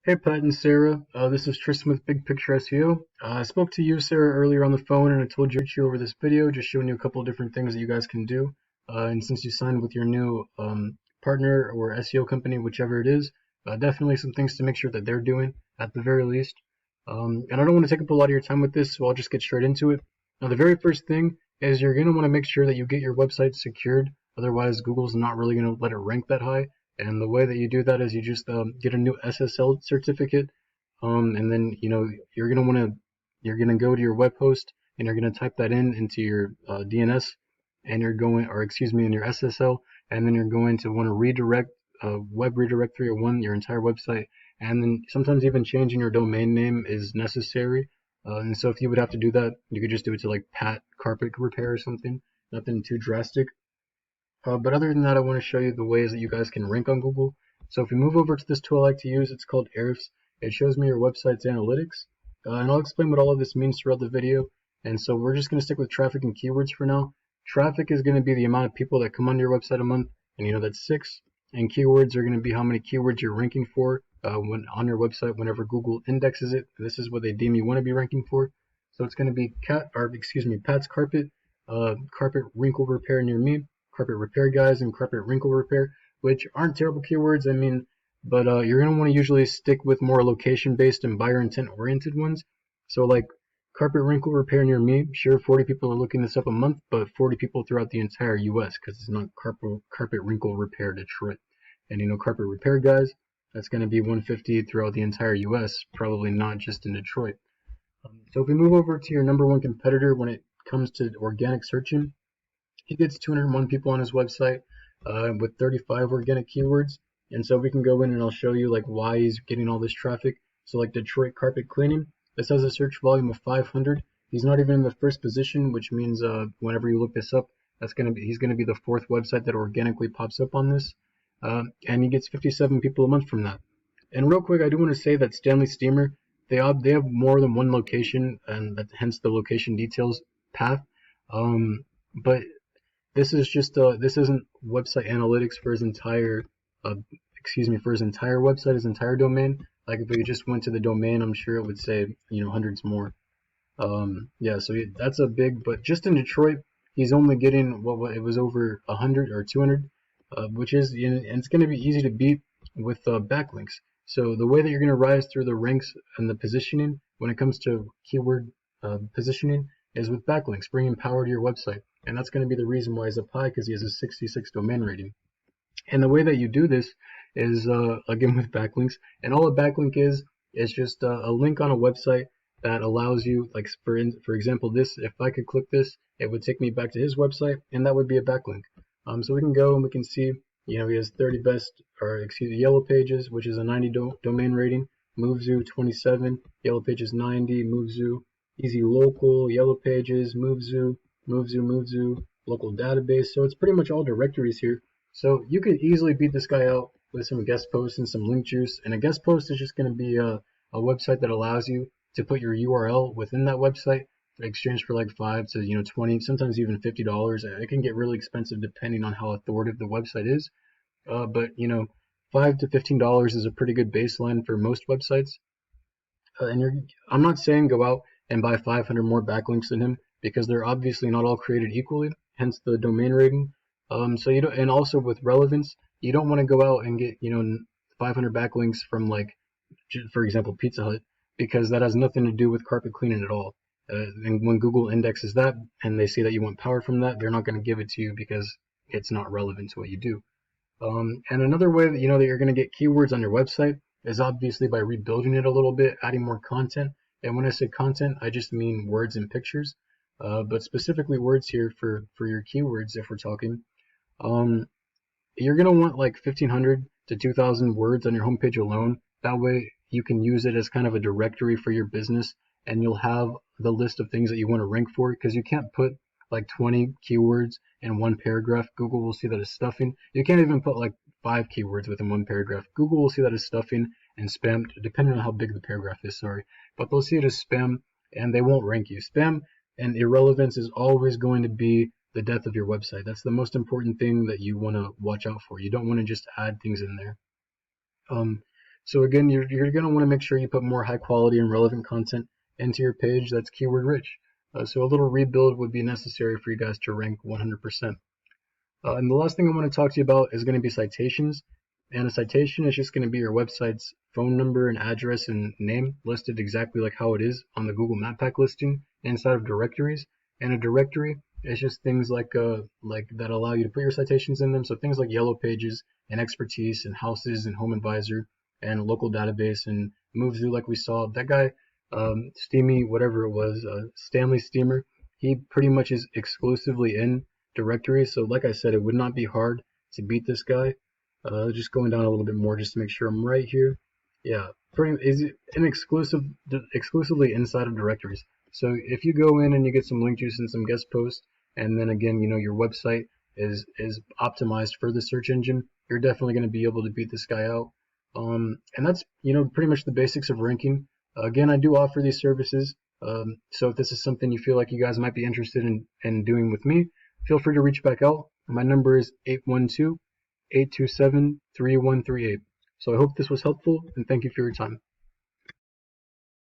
Hey Pat and Sarah, this is Tristan with Big Picture SEO. I spoke to you, Sarah, earlier on the phone, and I told you to reach you over this video, just showing you a couple of different things that you guys can do. And since you signed with your new partner or SEO company, whichever it is, definitely some things to make sure that they're doing at the very least. And I don't want to take up a lot of your time with this, so I'll just get straight into it. Now, the very first thing is you're going to want to make sure that you get your website secured. Otherwise, Google's not really going to let it rank that high. And the way that you do that is you just get a new SSL certificate, and then you're gonna go to your web host and you're gonna type that into your DNS, and in your SSL, and then you're going to want to redirect web redirect 301 your entire website, and then sometimes even changing your domain name is necessary. And so if you would have to do that, you could just do it to like Pat Carpet Repair or something, nothing too drastic. But other than that, I want to show you the ways that you guys can rank on Google. So if we move over to this tool I like to use, it's called Ahrefs. It shows me your website's analytics. And I'll explain what all of this means throughout the video. And so we're just going to stick with traffic and keywords for now. Traffic is going to be the amount of people that come onto your website a month, and that's 6. And keywords are going to be how many keywords you're ranking for when on your website whenever Google indexes it. This is what they deem you want to be ranking for. So it's going to be Pat's Carpet, carpet wrinkle repair near me, carpet repair guys, and carpet wrinkle repair, which aren't terrible keywords, but you're going to want to usually stick with more location-based and buyer intent-oriented ones. So like carpet wrinkle repair near me, sure, 40 people are looking this up a month, but 40 people throughout the entire US, because it's not carpet wrinkle repair Detroit. And carpet repair guys, that's going to be 150 throughout the entire US, probably not just in Detroit. So if we move over to your number one competitor when it comes to organic searching, he gets 201 people on his website with 35 organic keywords. And so we can go in and I'll show you like why he's getting all this traffic. So like Detroit carpet cleaning, this has a search volume of 500. He's not even in the first position, which means whenever you look this up, he's gonna be the 4th website that organically pops up on this. And he gets 57 people a month from that. And real quick, I do want to say that Stanley Steamer, they have more than one location, and hence the location details path. But this isn't website analytics for his entire website, his entire domain. Like if we just went to the domain, I'm sure it would say hundreds more. Yeah, so that's a big. But just in Detroit, he's only getting what it was over 100 or 200, which is, and it's going to be easy to beat with backlinks. So the way that you're going to rise through the ranks and the positioning when it comes to keyword positioning is with backlinks, bringing power to your website. And that's going to be the reason why he's up high, because he has a 66 domain rating. And the way that you do this is, again, with backlinks. And all a backlink is just a link on a website that allows you, like, for example, if I could click this, it would take me back to his website, and that would be a backlink. So we can go and we can see, he has 30 Yellow Pages, which is a 90 domain rating, MoveZoo 27, Yellow Pages 90, MoveZoo, Easy Local, Yellow Pages, MoveZoo, local database. So it's pretty much all directories here. So you could easily beat this guy out with some guest posts and some link juice. And a guest post is just going to be a website that allows you to put your URL within that website in exchange for like $5 to 20, sometimes even $50. It can get really expensive depending on how authoritative the website is. But $5 to $15 is a pretty good baseline for most websites. I'm not saying go out and buy 500 more backlinks than him, because they're obviously not all created equally, hence the domain rating. So and also with relevance, you don't want to go out and get 500 backlinks from, like, for example, Pizza Hut, because that has nothing to do with carpet cleaning at all. And when Google indexes that and they see that you want power from that, they're not going to give it to you because it's not relevant to what you do. And another way that that you're going to get keywords on your website is obviously by rebuilding it a little bit, adding more content. And when I say content, I just mean words and pictures. But specifically words here for your keywords, if we're talking. You're going to want like 1,500 to 2,000 words on your homepage alone. That way you can use it as kind of a directory for your business, and you'll have the list of things that you want to rank for, because you can't put like 20 keywords in one paragraph. Google will see that as stuffing. You can't even put like 5 keywords within one paragraph. Google will see that as stuffing and spam, depending on how big the paragraph is, but they'll see it as spam, and they won't rank you. Spam and irrelevance is always going to be the death of your website. That's the most important thing that you want to watch out for. You don't want to just add things in there. So again, you're going to want to make sure you put more high quality and relevant content into your page that's keyword rich. So a little rebuild would be necessary for you guys to rank 100%. And the last thing I want to talk to you about is going to be citations. And a citation is just going to be your website's phone number and address and name listed exactly like how it is on the Google Map Pack listing inside of directories. And a directory is just things like that allow you to put your citations in them. So things like Yellow Pages and Expertise and Houses and Home Advisor and Local Database and Move-Through, like we saw. That guy, Steamy, whatever it was, Stanley Steamer, he pretty much is exclusively in directories. So like I said, it would not be hard to beat this guy. Just going down a little bit more just to make sure I'm right here. Yeah, is exclusively inside of directories. So if you go in and you get some link juice and some guest posts, and then again, your website is optimized for the search engine, you're definitely going to be able to beat this guy out. And that's pretty much the basics of ranking. Again, I do offer these services. So if this is something you feel like you guys might be interested in doing with me, feel free to reach back out. My number is 812-827-3138. So I hope this was helpful, and thank you for your time.